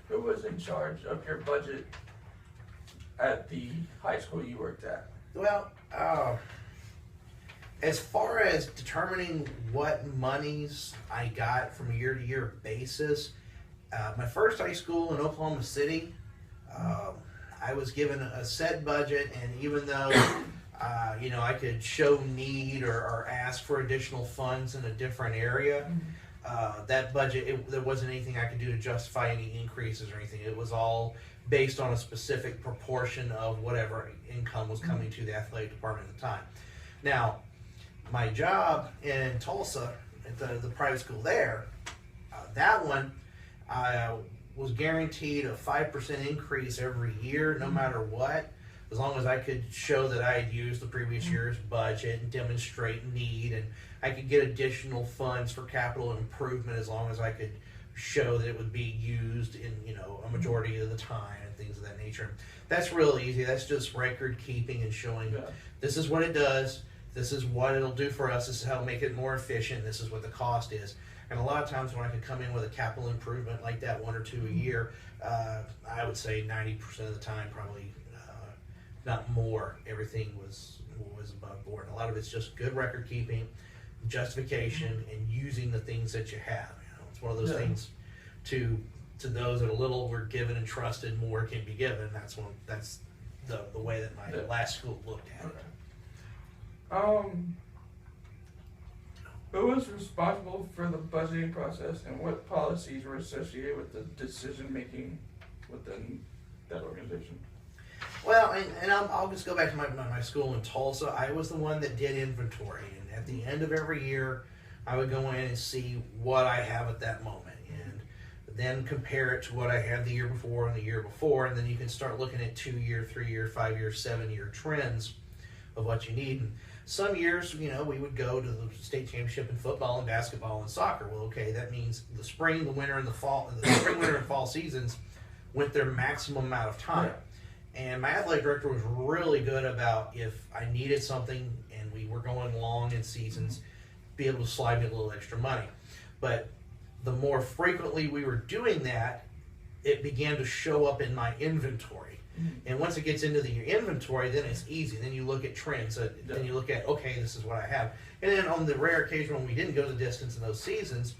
who was in charge of your budget at the high school you worked at? Well, as far as determining what monies I got from a year-to-year basis, my first high school in Oklahoma City, I was given a set budget, and even though I could show need or ask for additional funds in a different area, that budget, there wasn't anything I could do to justify any increases or anything. It was all based on a specific proportion of whatever income was coming to the athletic department at the time. Now, my job in Tulsa, at the private school there, that one, I was guaranteed a 5% increase every year, no matter what, as long as I could show that I had used the previous year's budget and demonstrate need, and I could get additional funds for capital improvement as long as I could show that it would be used in a majority of the time and things of that nature. That's real easy. That's just record keeping and showing this is what it does, this is what it'll do for us, this is how it'll make it more efficient, this is what the cost is. And a lot of times when I could come in with a capital improvement like that, 1 or 2 a year, I would say 90% of the time, probably not more, everything was above board. A lot of it's just good record keeping, justification, and using the things that you have. It's one of those things to those that are little were given and trusted, more can be given. That's the way that my last school looked at it. Who was responsible for the budgeting process, and what policies were associated with the decision making within that organization? Well, and I'll just go back to my school in Tulsa. I was the one that did inventory, and at the end of every year, I would go in and see what I have at that moment, and then compare it to what I had the year before and the year before, and then you can start looking at 2-year, 3-year, 5-year, 7-year trends of what you need. And some years, we would go to the state championship in football and basketball and soccer. Well, okay, that means the spring, the winter, and the fall, the spring, winter, and fall seasons went their maximum amount of time. And my athletic director was really good about, if I needed something and we were going long in seasons, be able to slide me a little extra money. But the more frequently we were doing that, it began to show up in my inventory. And once it gets into the inventory, then it's easy. Then you look at trends. Then you look at, okay, this is what I have. And then on the rare occasion when we didn't go the distance in those seasons,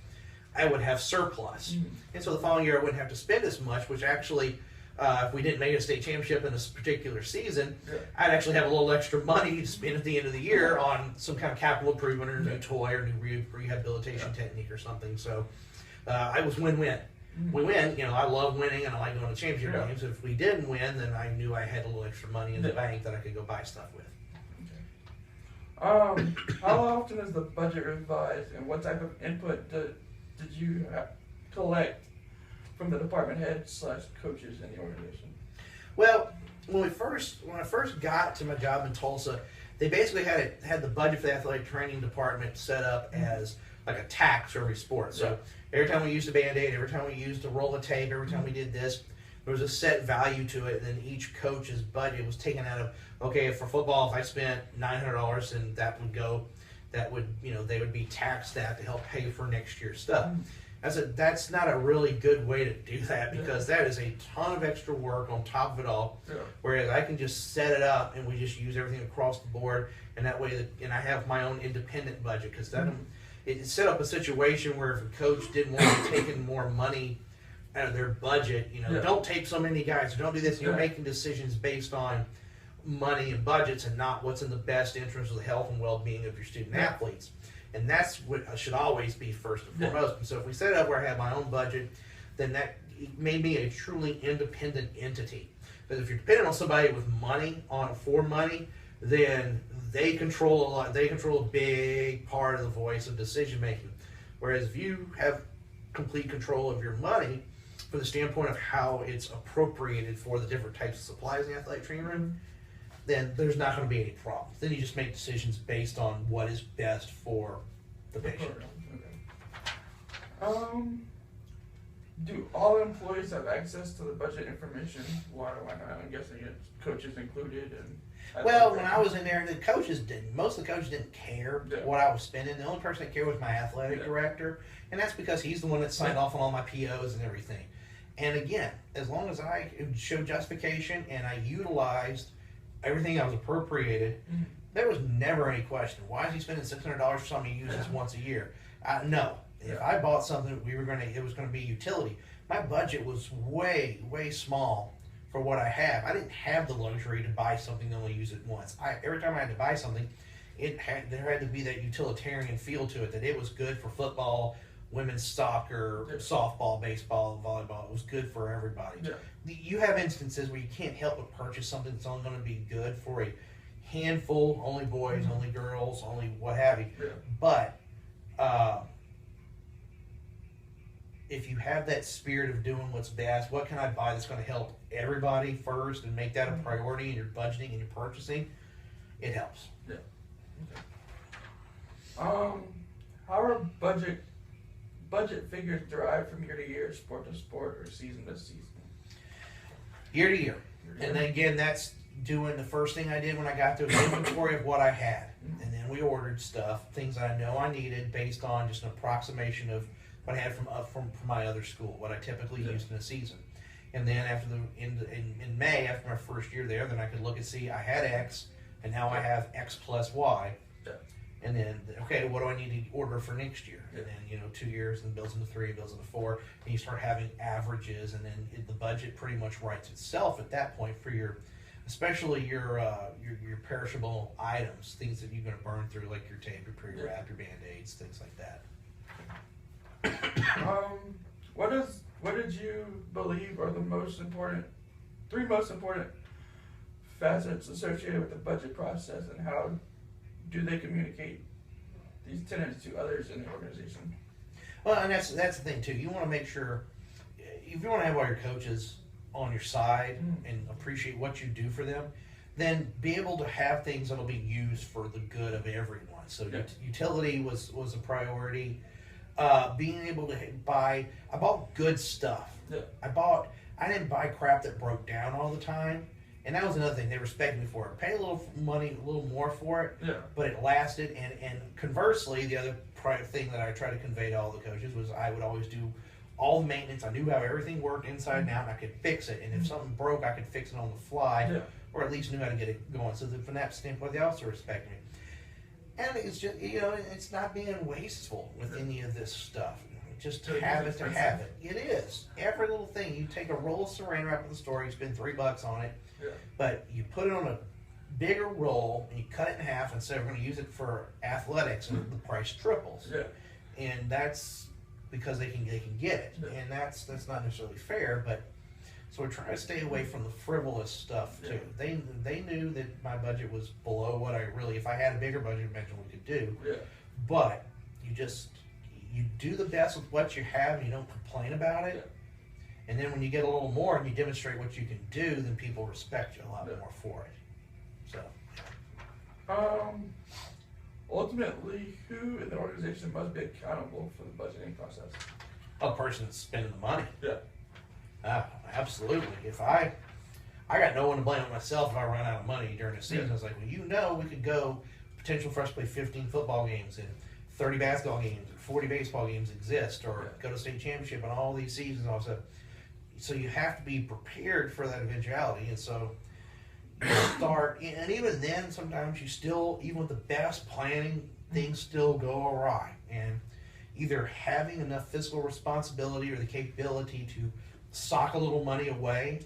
I would have surplus. And so the following year I wouldn't have to spend as much, which actually, if we didn't make a state championship in a particular season, I'd actually have a little extra money to spend at the end of the year on some kind of capital improvement or a new toy or new rehabilitation technique or something. So I was win-win. We win, I love winning and I like going to championship games. If we didn't win, then I knew I had a little extra money in the bank that I could go buy stuff with. How often is the budget revised, and what type of input did you collect from the department heads / coaches in the organization? Well, when I first got to my job in Tulsa, they basically had the budget for the athletic training department set up as like a tax for every sport. So every time we used a Band-Aid, every time we used a roll of tape, every time we did this, there was a set value to it. And then each coach's budget was taken out of, okay, for football, if I spent $900, and they would be taxed that to help pay for next year's stuff. That's not a really good way to do that, because that is a ton of extra work on top of it all. Whereas I can just set it up and we just use everything across the board, and that way, and I have my own independent budget, because it set up a situation where if a coach didn't want to take in more money out of their budget, don't take so many guys, don't do this. You're making decisions based on money and budgets and not what's in the best interest of the health and well-being of your student athletes. And that's what should always be first and foremost. And so if we set it up where I have my own budget, then that made me a truly independent entity. Because if you're dependent on somebody with money, for money, then they control a lot. They control a big part of the voice of decision making. Whereas if you have complete control of your money, from the standpoint of how it's appropriated for the different types of supplies in the athletic training room, then there's not going to be any problems. Then you just make decisions based on what is best for the patient. Do all employees have access to the budget information? Why not? I'm guessing it's coaches included. Well, when I was in there, the coaches didn't. Most of the coaches didn't care what I was spending. The only person that cared was my athletic director, and that's because he's the one that signed off on all my POs and everything. And again, as long as I showed justification and I utilized everything I was appropriated, there was never any question. Why is he spending $600 for something he uses once a year? No. If I bought something, it was going to be utility. My budget was way, way small for what I have. I didn't have the luxury to buy something and only use it once. Every time I had to buy something, there had to be that utilitarian feel to it, that it was good for football, women's soccer, softball, baseball, volleyball. It was good for everybody. Yeah. You have instances where you can't help but purchase something that's only going to be good for a handful, only boys, only girls, only what have you. Yeah. But if you have that spirit of doing what's best, what can I buy that's going to help everybody first and make that a priority in your budgeting and your purchasing, it helps. Yeah. Okay. How are budget figures derived from year to year, sport to sport, or season to season? Year to year. And then again, that's doing the first thing I did when I got to an inventory of what I had. And then we ordered stuff, things I know I needed based on just an approximation of what I had from my other school, what I typically used in a season. And then after in May, after my first year there, then I could look and see I had X, and now I have X plus Y. And then, okay, what do I need to order for next year? And then, 2 years, and builds into 3, builds into 4, and you start having averages, and then the budget pretty much writes itself at that point for especially your perishable items, things that you're going to burn through, like your tape, your pre-wrap, your Band-Aids, things like that. What did you believe are the three most important facets associated with the budget process, and how do they communicate these tenets to others in the organization? Well, and that's the thing too. You want to make sure, if you want to have all your coaches on your side and appreciate what you do for them, then be able to have things that'll be used for the good of everyone. So utility was a priority. Being able to buy, I bought good stuff. Yeah. I didn't buy crap that broke down all the time. And that was another thing. They respected me for it. Pay a little money, a little more for it, but it lasted. And conversely, the other thing that I try to convey to all the coaches was I would always do all the maintenance. I knew how everything worked inside and out, and I could fix it. And if something broke, I could fix it on the fly, or at least knew how to get it going. So that from that standpoint, they also respect me. And it's just, it's not being wasteful with any of this stuff. Just to have it to have it. It is. Every little thing. You take a roll of saran wrap at the store, you spend $3 on it, but you put it on a bigger roll and you cut it in half and say we're going to use it for athletics, and the price triples. And that's because they can get it, and that's not necessarily fair. But so we're trying to stay away from the frivolous stuff too. They knew that my budget was below what if I had a bigger budget, imagine we could do. But you do the best with what you have, and you don't complain about it. And then when you get a little more and you demonstrate what you can do, then people respect you a lot more for it. So, ultimately, who in the organization must be accountable for the budgeting process? A person that's spending the money. Absolutely. If I got no one to blame but myself if I run out of money during the season. I was like, well, we could go, potential for us to play 15 football games and 30 basketball games and 40 baseball games exist, or go to state championship on all these seasons also. So you have to be prepared for that eventuality. And so you start, and even then sometimes you still, even with the best planning, things still go awry. And either having enough fiscal responsibility or the capability to sock a little money away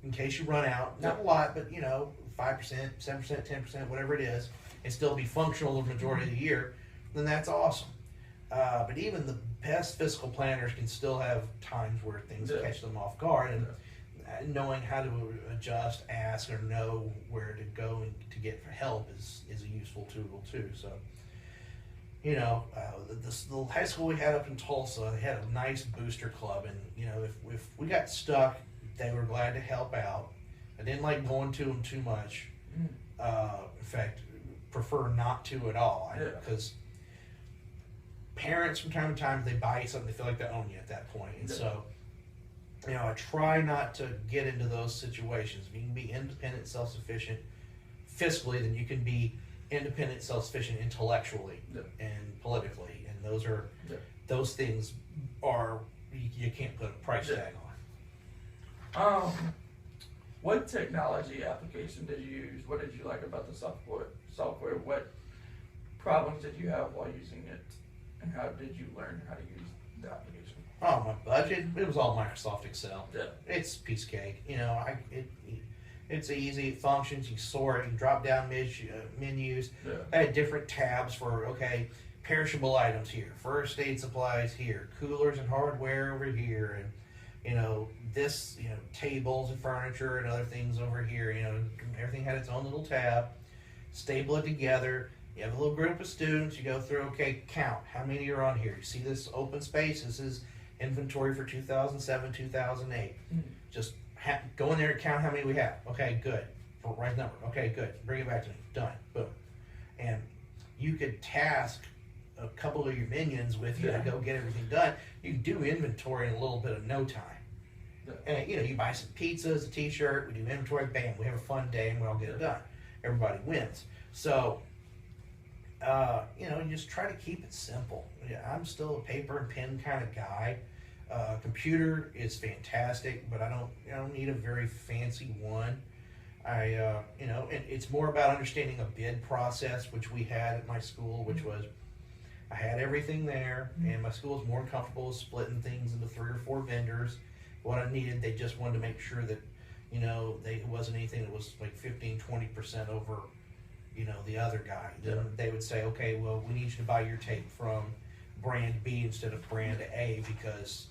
in case you run out, not a lot, but 5%, 7%, 10%, whatever it is, and still be functional the majority of the year, then that's awesome. But even the best fiscal planners can still have times where things catch them off guard, and knowing how to adjust, ask, or know where to go and to get help is a useful tool too. So, the high school we had up in Tulsa, they had a nice booster club, and if we got stuck, they were glad to help out. I didn't like going to them too much. In fact, prefer not to at all, because parents from time to time, if they buy you something, they feel like they own you at that point. And so, I try not to get into those situations. If you can be independent, self-sufficient fiscally, then you can be independent, self-sufficient intellectually and politically. And those things are, you can't put a price tag on. Um, what technology application did you use? What did you like about the software? What problems did you have while using it? And how did you learn how to use the application? Oh, my budget, it was all Microsoft Excel. Yeah. It's a piece of cake. You know, it's easy, it functions, you sort, you can drop down menus. Yeah. I had different tabs for, okay, perishable items here, first aid supplies here, coolers and hardware over here, and, you know, this, you know, tables and furniture and other things over here, you know, everything had its own little tab. Staple it together. You have a little group of students, you go through, okay, count, how many are on here? You see this open space, this is inventory for 2007, 2008. Mm-hmm. Just go in there and count how many we have. Okay, good. Right number. Okay, good. Bring it back to me. Done. Boom. And you could task a couple of your minions with you to go get everything done. You can do inventory in a little bit of no time. Yeah. And you know, you buy some pizzas, a t-shirt, we do inventory, bam, we have a fun day and we all get it done. Everybody wins. So, you know, you just try to keep it simple. Yeah, I'm still a paper and pen kind of guy. Computer is fantastic, but I don't need a very fancy one. You know, and it's more about understanding a bid process, which we had at my school, which was I had everything there, and my school was more comfortable with splitting things into 3 or 4 vendors. What I needed, they just wanted to make sure that, you know, it wasn't anything that was like 15-20% over, you know, the other guy. Then they would say, okay, well, we need you to buy your tape from brand B instead of brand A because,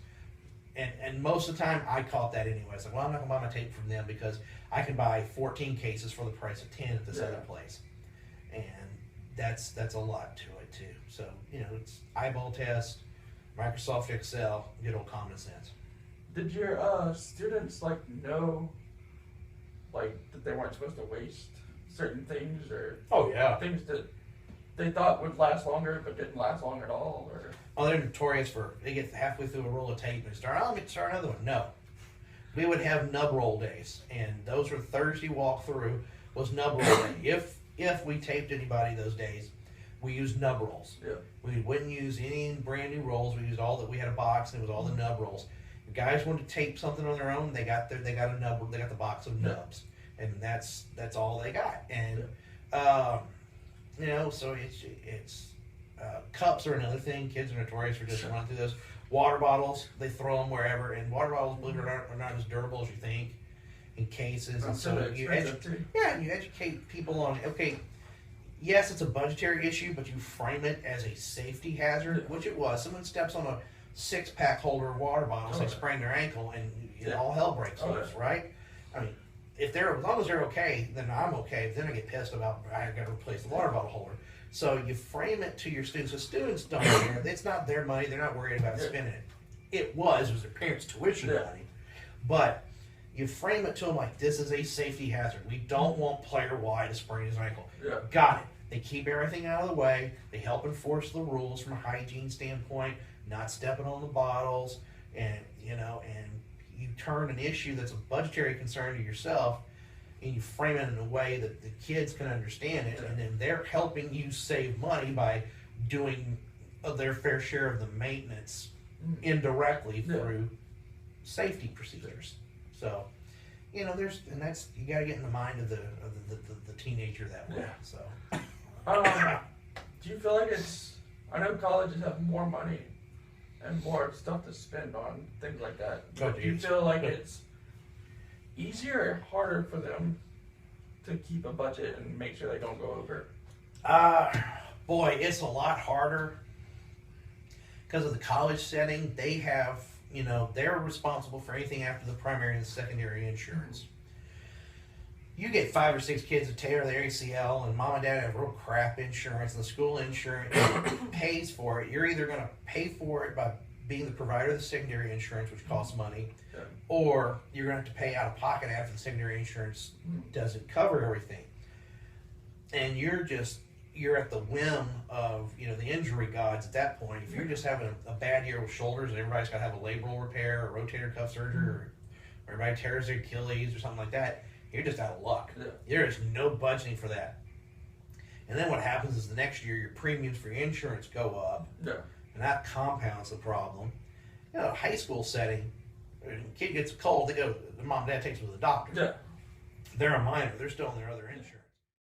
and most of the time I caught that anyway. It's like, well, I'm not gonna buy my tape from them because I can buy 14 cases for the price of 10 at this other place, and that's a lot to it too. So you know, it's eyeball test, Microsoft Excel, good old common sense. Did your students like know like that they weren't supposed to waste certain things or Oh yeah. things that they thought would last longer but didn't last long at all? Or Oh, they're notorious for, they get halfway through a roll of tape and they start, oh, let me start another one. No. We would have nub roll days, and those were Thursday walkthrough was nub roll day. If we taped anybody those days, we used nub rolls. Yeah. We wouldn't use any brand new rolls. We used all that, we had a box and it was all the nub rolls. If guys wanted to tape something on their own, they got a nub, they got the box of nubs. And that's all they got. And you know, so it's cups are another thing. Kids are notorious for just running through those. Water bottles, they throw them wherever, and water bottles, believe it or not, are not as durable as you think in cases. And so you educate people on, okay, yes, it's a budgetary issue, but you frame it as a safety hazard, which it was. Someone steps on a 6-pack holder of water bottles, they sprain their ankle, and all hell breaks loose, right? I mean, as long as they're okay, then I'm okay. Then I get pissed about I got to replace the water bottle holder. So you frame it to your students. So students don't care. It's not their money. They're not worried about spending it. It was their parents' tuition money. But you frame it to them like this is a safety hazard. We don't want player Y to sprain his ankle. Yeah. Got it. They keep everything out of the way. They help enforce the rules from a hygiene standpoint, not stepping on the bottles, and you know, and you turn an issue that's a budgetary concern to yourself, and you frame it in a way that the kids can understand it, and then they're helping you save money by doing their fair share of the maintenance indirectly through safety procedures. So, you know, you got to get in the mind of the teenager that way. So, do you feel like I know colleges have more money and more stuff to spend on things like that. But do you feel like it's easier or harder for them to keep a budget and make sure they don't go over? Boy, it's a lot harder because of the college setting. They have, you know, they're responsible for anything after the primary and the secondary insurance. You get 5 or 6 kids that tear their ACL, and mom and dad have real crap insurance, and the school insurance pays for it. You're either going to pay for it by being the provider of the secondary insurance, which costs money, or you're going to have to pay out of pocket after the secondary insurance doesn't cover everything. And you're at the whim of, you know, the injury gods at that point. If you're just having a bad year with shoulders and everybody's got to have a labral repair or rotator cuff surgery, or everybody tears their Achilles or something like that, you're just out of luck. There is no budgeting for that. And then what happens is the next year your premiums for your insurance go up, and that compounds the problem. You know, high school setting, kid gets a cold, they go, the mom and dad takes them to the doctor. Yeah. They're a minor, they're still on their other insurance.